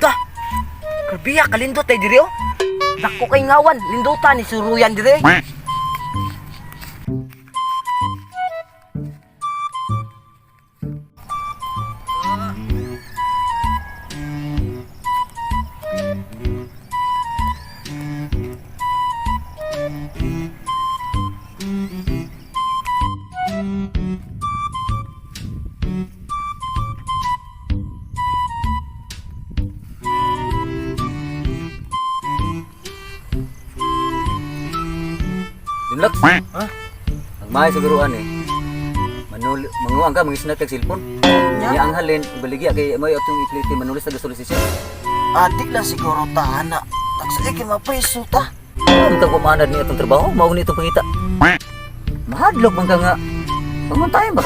Da! Karbiya, kalindot ay diri oh. Dako kay ngawan, lindutan ni suruyan diri. Dinlak, ha? Nagmahay sa biruan eh. Manguang ka, mangisnat kag cellphone. Niya ang halin, baligi kay may atong ipliti manulis na solusyon. Adik lang siguro ta, anak. Tagsali kay mapreso ta. Ang tang kumanad ni atong trabaho, mao ni itong pangita. Mahadlok man ka nga. Pamuntayan ba?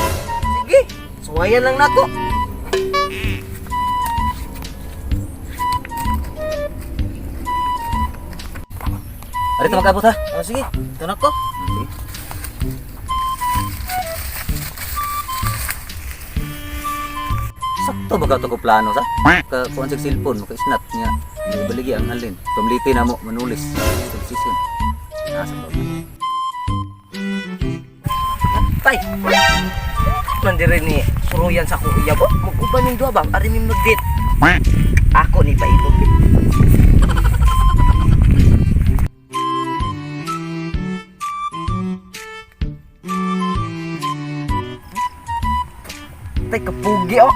Sige, suwayan lang nako. Ari ta magabot ha. Oh, sige, ito na ko. Sige. Sakto ba ka ito ko plano sa? Kuhan sa cellphone, maka-snap niya. Baligi ang halin. Pamliti na mo, manulis. Solusyon. Nasa to. Tay! Mandiri ni suruyan sa kuya mo. Mag-uban yung duwa bang? Ari mi mag-date. Ako ni paibog. Tay, kapugi oh.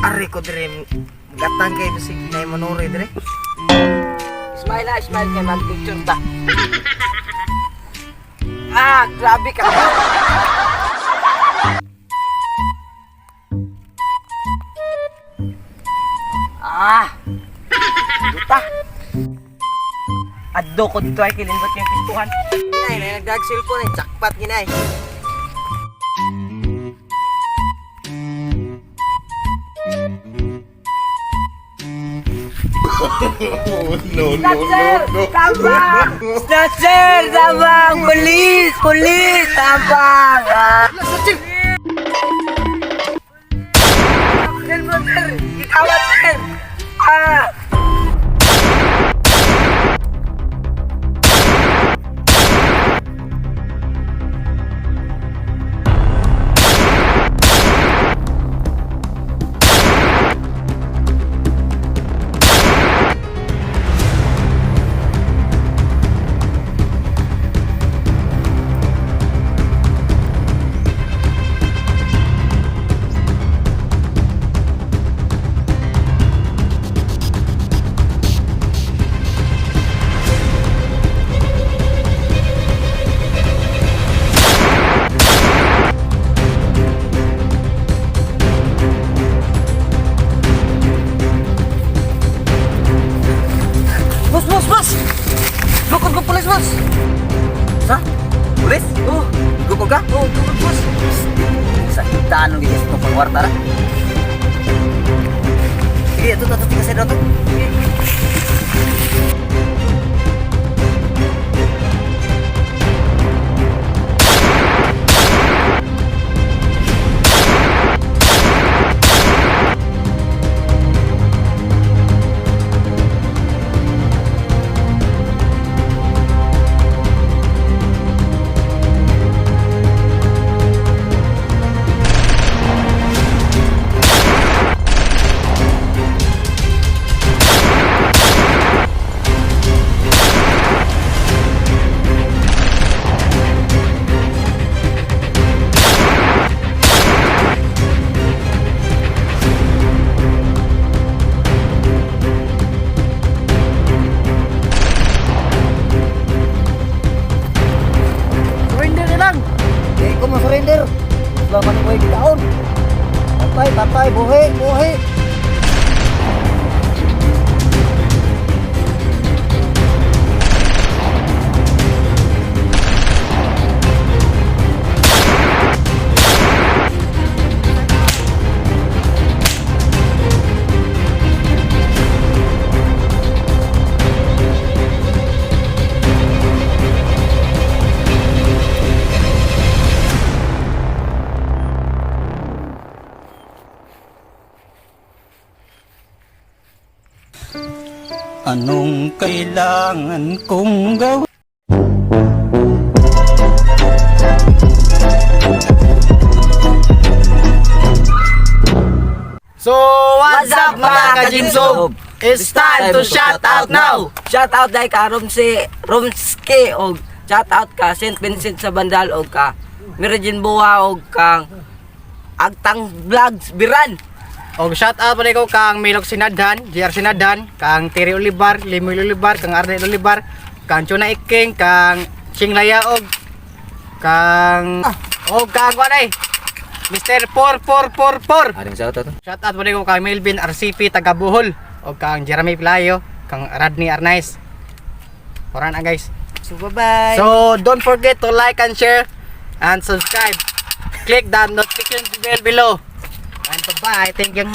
Ari ko dire gatang kay bisig nay manore dire. Smile kay man picture ta. Grabe ka. Buta. Addo ko dito ay kilindot yung pistuhan. Ginay, nagdag cellphone ay jackpot ginay. No. Tabang! Snatcher! Tabang! Police! Tabang! Snatcher! Sir! Ikawat, sir! Bos! Lukod ko pulis, bos! Sa? Pulis? Oh, Gugo ka? lukod, bos! Sa itaan ng gigas mo pangwarta ra. Sige, ito tiga sa dato. Surrender. Selamat buhay di taon. Tatay, buhay. Anong kailangan kong gawin? So, what's up mga ka-Jimsob? It's time to shout out now! Shout out dahil ka Romski o shout out ka St. Vincent sa Bandal o ka Mirajin Buha o kang Agtang Vlogs Biran. Og shout out pa ko kang Milog Sinadhan, JR Sinadhan, kang Terry Olivar, Limoy Olivar, kang Arnel Olivar, kang Chuna Iking, kang Singlaya og kang kuanay Mr. 4444. Aring sa ito. Shout out pa ko kang Melvin RCP taga Bohol og kang Jeremy Playo, kang Radney Arnaiz. Oran na guys. So bye-bye. So don't forget to like and share and subscribe. Click that notification bell below. And bye-bye. Thank you.